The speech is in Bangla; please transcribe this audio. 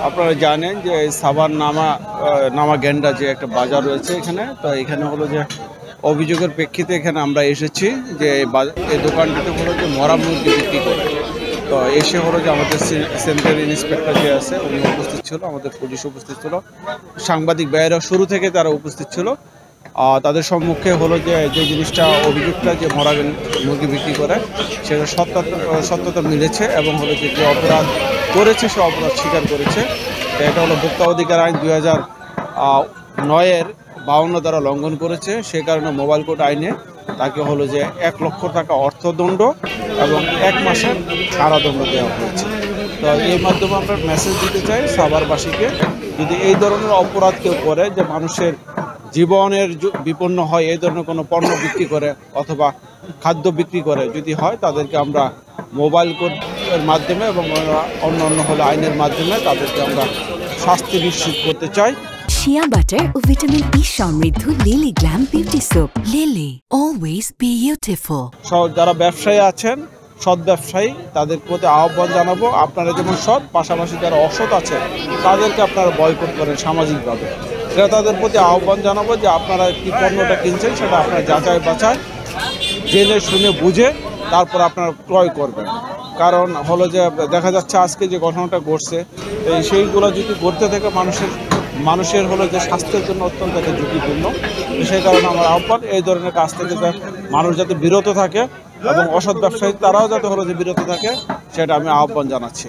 আপনারা জানেন যে সাভার নামা গেন্ডা যে একটা বাজার রয়েছে এখানে, তো এখানে হলো যে অভিযোগের প্রেক্ষিতে এখানে আমরা এসেছি যে এই দোকানটিতে হলো যে মরা মুরগি বিক্রি করে। তো এসে হলো যে আমাদের সেন্টার ইন্সপেক্টর যে আছে উনি উপস্থিত ছিল, আমাদের পুলিশ উপস্থিত ছিল, সাংবাদিক ভাইয়েরা শুরু থেকে তারা উপস্থিত ছিল। তাদের সম্মুখে হলো যে জিনিসটা অভিযোগটা যে মরা মুরগি বিক্রি করে সেটা সত্যতা মিলেছে এবং হলো যে অপরাধ করেছে সে অপরাধ স্বীকার করেছে। এটা হলো ভোক্তা অধিকার আইন 2009-এর 52 দ্বারা লঙ্ঘন করেছে। সে কারণে মোবাইল কোর্ট আইনে তাকে হলো যে 1 লক্ষ টাকা অর্থদণ্ড এবং 1 মাসের কারাদণ্ড দেওয়া হয়েছে। তো এর মাধ্যমে আমরা মেসেজ দিতে চাই সাভারবাসীকে, যদি এই ধরনের অপরাধ কেউ করে যে মানুষের জীবনের বিপন্ন হয়, এই ধরনের কোনো পণ্য বিক্রি করে অথবা খাদ্য বিক্রি করে যদি হয়, তাদেরকে আমরা মোবাইল কোর্টের মাধ্যমে এবং অন্য হলো আইনের মাধ্যমে তাদেরকে আমরা শাস্তি নিশ্চিত করতে চাই। শিয়া বাটার ও ভিটামিন ই সমৃদ্ধ lily glam beauty soap. Lily, always beautiful. যারা ব্যবসায়ী আছেন, সৎ ব্যবসায়ী, তাদের প্রতি আহ্বান জানাবো, আপনারা যেমন সৎ, পাশাপাশি যারা অসৎ আছে তাদেরকে আপনারা বয়কট করেন সামাজিকভাবে। এটা তাদের প্রতি আহ্বান জানাবো যে আপনারা কি পণ্যটা কিনছেন সেটা আপনারা যাচাই বাছাই জেনে শুনে বুঝে তারপর আপনারা ক্রয় করবেন। কারণ হলো যে দেখা যাচ্ছে আজকে যে ঘটনাটা ঘটছে, সেইগুলো যদি ঘটতে থাকে মানুষের হলো যে স্বাস্থ্যের জন্য অত্যন্ত একটা ঝুঁকিপূর্ণ। সেই কারণে আমার আহ্বান এই ধরনের কাজ থেকে মানুষ যাতে বিরত থাকে এবং অসৎ ব্যবসায়ী তারাও যাতে হলো যে বিরত থাকে, সেটা আমি আহ্বান জানাচ্ছি।